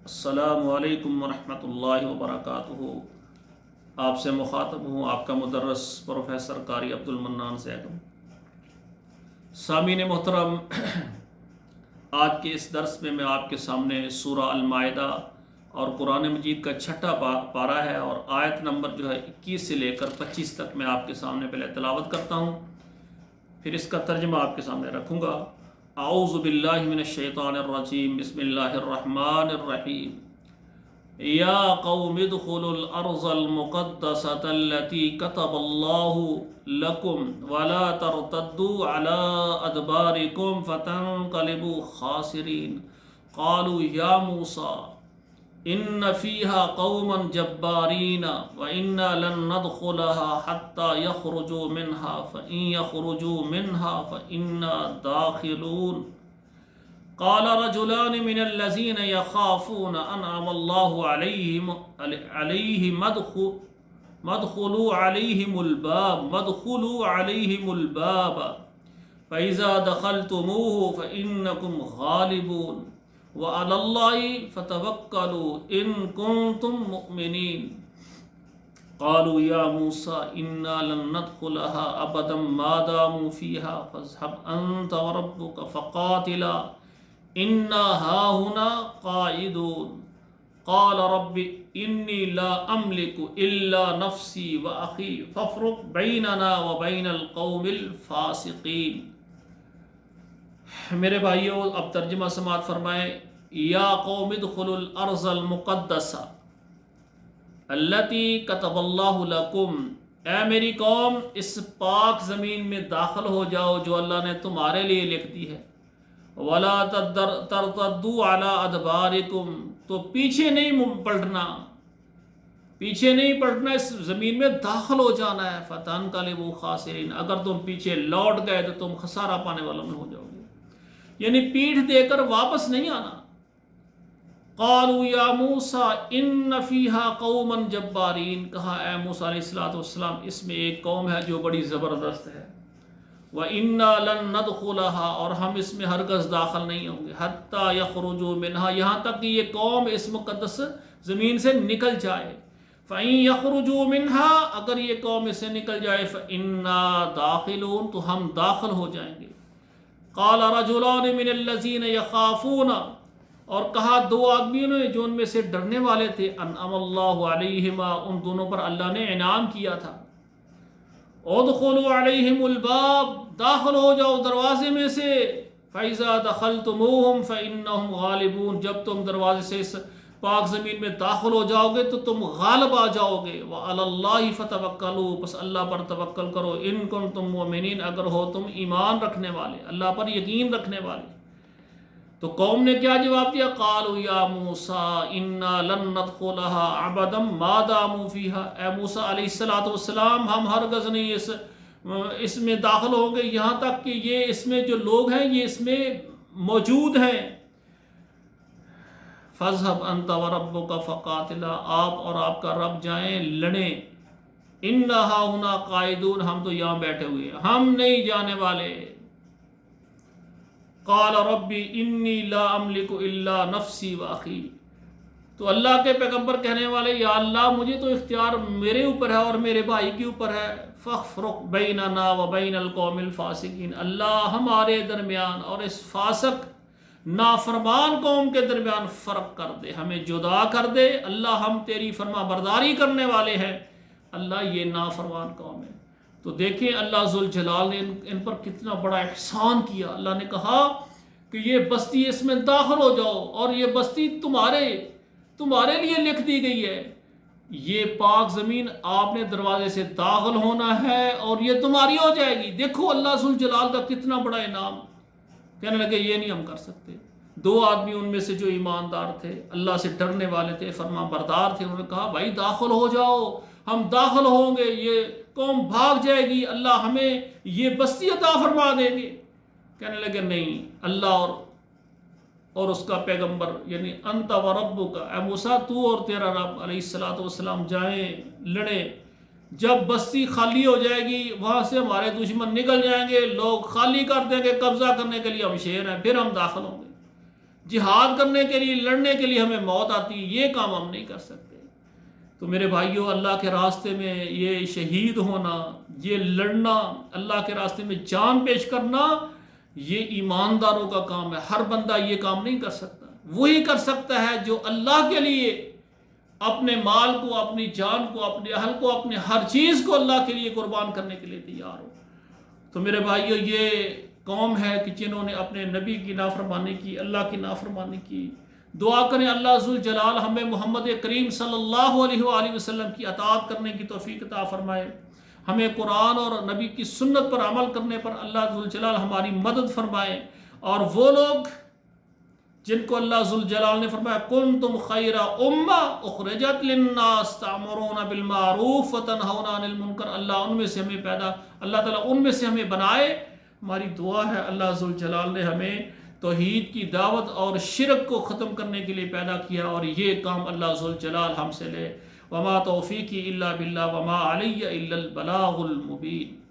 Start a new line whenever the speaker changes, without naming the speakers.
السلام علیکم ورحمۃ اللہ وبرکاتہ۔ آپ سے مخاطب ہوں آپ کا مدرس پروفیسر قاری عبد المنان زیدم۔ سامعین محترم، آج کے اس درس میں آپ کے سامنے سورہ المائدہ اور قرآن مجید کا چھٹا پارہ ہے، اور آیت نمبر 21 سے لے کر 25 تک میں آپ کے سامنے پہلے تلاوت کرتا ہوں، پھر اس کا ترجمہ آپ کے سامنے رکھوں گا۔ اعوذ باللہ من الشیطان الرجیم، بسم اللہ الرحمن الرحیم۔ یا قوم ادخلوا الارض المقدسۃ التي كتب اللہ لکم ولا ترتدوا على ادبارکم فتنقلبوا خاسرین۔ قالوا یا موسیٰ ان فیہا قوما جبارین وإنا لن ندخلها حتى يخرجوا منها فإن يخرجوا منها فإنا داخلون۔ قال رجلان من الذين يخافون أنعم الله عليهم ادخلوا عليهم الباب فإذا دخلتموه فإنكم غالبون وعلى الله فتوكلوا إن كنتم مؤمنين۔ قالوا يا موسى إنا لن ندخلها أبدا ما داموا فيها فاذهب أنت وربك فقاتلا إنا هاهنا قاعدون۔ قال رب إني لا أملك إلا نفسي وأخي فافرق بيننا وبين القوم الفاسقين۔ میرے بھائیو، اب ترجمہ سماعت فرمائیں۔ یا قوم ادخلوا الارض المقدسہ التی کتب اللہ لکم، اے میری قوم اس پاک زمین میں داخل ہو جاؤ جو اللہ نے تمہارے لیے لکھ دی ہے۔ ولا ترتدوا علی ادبارکم، تو پیچھے نہیں پلٹنا، پیچھے نہیں پلٹنا، اس زمین میں داخل ہو جانا ہے۔ فتنقلبوا خاسرین، اگر تم پیچھے لوٹ گئے تو تم خسارہ پانے والوں میں ہو جاؤ گے، یعنی پیٹھ دے کر واپس نہیں آنا۔ قالوا یا موسیٰ ان فیہا قوما جبارین، کہا اے موسیٰ علیہ السلام اس میں ایک قوم ہے جو بڑی زبردست ہے۔ وَإِنَّا لَن نَدْخُلَهَا، اور ہم اس میں ہرگز داخل نہیں ہوں گے، حَتَّى يَخْرُجُوا مِنْهَا، یہاں تک کہ یہ قوم اس مقدس زمین سے نکل جائے۔ فَإِن يَخْرُجُوا مِنْهَا، اگر یہ قوم اس سے نکل جائے، فَإِنَّا دَاخِلُونَ، تو ہم داخل ہو جائیں گے۔ قال رجلان من الذین یخافون، اور کہا دو آدمیوں نے جو ان میں سے ڈرنے والے تھے، انعم اللہ علیہما، ان دونوں پر اللہ نے انعام کیا تھا۔ ادخلوا علیہم الباب، داخل ہو جاؤ دروازے میں سے۔ فاذا دخلتموہم فانہم غالبون، جب تم دروازے سے اس پاک زمین میں داخل ہو جاؤ گے تو تم غالب آ جاؤ گے۔ وعلی اللہ فتوکلوا، بس اللہ پر توکل کرو۔ ان کنتم مؤمنین، اگر ہو تم ایمان رکھنے والے، اللہ پر یقین رکھنے والے۔ تو قوم نے کیا جواب دیا؟ قالوا یا موسیٰ انا لن ندخلها ابدا ما داموا فیہا، اے موسیٰ علیہ السلام ہم ہرگز نہیں اس میں داخل ہوں گے یہاں تک کہ یہ اس میں جو لوگ ہیں یہ اس میں موجود ہیں۔ فاذهب انت وربك فقاتلا، آپ اور آپ کا رب جائیں لڑیں۔ انا ہاہنا قاعدون، ہم تو یہاں بیٹھے ہوئے ہیں، ہم نہیں جانے والے۔ قال ربی انی لا املک الا نفسی واخی، تو اللہ کے پیغمبر کہنے والے یا اللہ مجھے تو اختیار میرے اوپر ہے اور میرے بھائی کے اوپر ہے۔ فافرق بیننا وبین القوم الفاسقین، اللہ ہمارے درمیان اور اس فاسق نافرمان قوم کے درمیان فرق کر دے، ہمیں جدا کر دے۔ اللہ ہم تیری فرما برداری کرنے والے ہیں، اللہ یہ نافرمان قوم ہے۔ تو دیکھیں اللہ ذوالجلال نے ان پر کتنا بڑا احسان کیا۔ اللہ نے کہا کہ یہ بستی اس میں داخل ہو جاؤ، اور یہ بستی تمہارے لیے لکھ دی گئی ہے۔ یہ پاک زمین آپ نے دروازے سے داخل ہونا ہے اور یہ تمہاری ہو جائے گی۔ دیکھو اللہ ذوالجلال کا کتنا بڑا انعام۔ کہنے لگے یہ نہیں ہم کر سکتے۔ دو آدمی ان میں سے جو ایماندار تھے، اللہ سے ڈرنے والے تھے، فرما بردار تھے، انہوں نے کہا بھائی داخل ہو جاؤ، ہم داخل ہوں گے، یہ قوم بھاگ جائے گی، اللہ ہمیں یہ بستی عطا فرما دیں گے۔ کہنے لگے نہیں، اللہ اور اس کا پیغمبر یعنی انت و ربک، اے موسیٰ تو اور تیرا رب علیہ السلام جائیں لڑیں۔ جب بستی خالی ہو جائے گی، وہاں سے ہمارے دشمن نکل جائیں گے، لوگ خالی کر دیں گے، قبضہ کرنے کے لیے ہم شیر ہیں، پھر ہم داخل ہوں گے۔ جہاد کرنے کے لیے، لڑنے کے لیے ہمیں موت آتی، یہ کام ہم نہیں کر سکتے۔ تو میرے بھائیوں، اللہ کے راستے میں یہ شہید ہونا، یہ لڑنا، اللہ کے راستے میں جان پیش کرنا، یہ ایمانداروں کا کام ہے۔ ہر بندہ یہ کام نہیں کر سکتا۔ وہی کر سکتا ہے جو اللہ کے لیے اپنے مال کو، اپنی جان کو، اپنے اہل کو، اپنے ہر چیز کو اللہ کے لیے قربان کرنے کے لیے تیار ہو۔ تو میرے بھائیوں، یہ قوم ہے کہ جنہوں نے اپنے نبی کی نافرمانی کی، اللہ کی نافرمانی کی۔ دعا کریں اللہ ذوالجلال ہمیں محمد کریم صلی اللہ علیہ وآلہ وسلم کی اطاعت کرنے کی توفیق عطا فرمائے، ہمیں قرآن اور نبی کی سنت پر عمل کرنے پر اللہ ذوالجلال ہماری مدد فرمائے۔ اور وہ لوگ جن کو اللہ ذوالجلال نے فرمایا کنتم خیر امہ اخرجت للناس تأمرون بالمعروف وتنہون عن المنکر، اللہ تعالیٰ ان میں سے ہمیں بنائے۔ ہماری دعا ہے اللہ ذوالجلال نے ہمیں توحید کی دعوت اور شرک کو ختم کرنے کے لیے پیدا کیا، اور یہ کام اللہ ذوالجلال ہم سے لے۔ وما توفیقی الا باللہ وما علی الا البلاغ المبین۔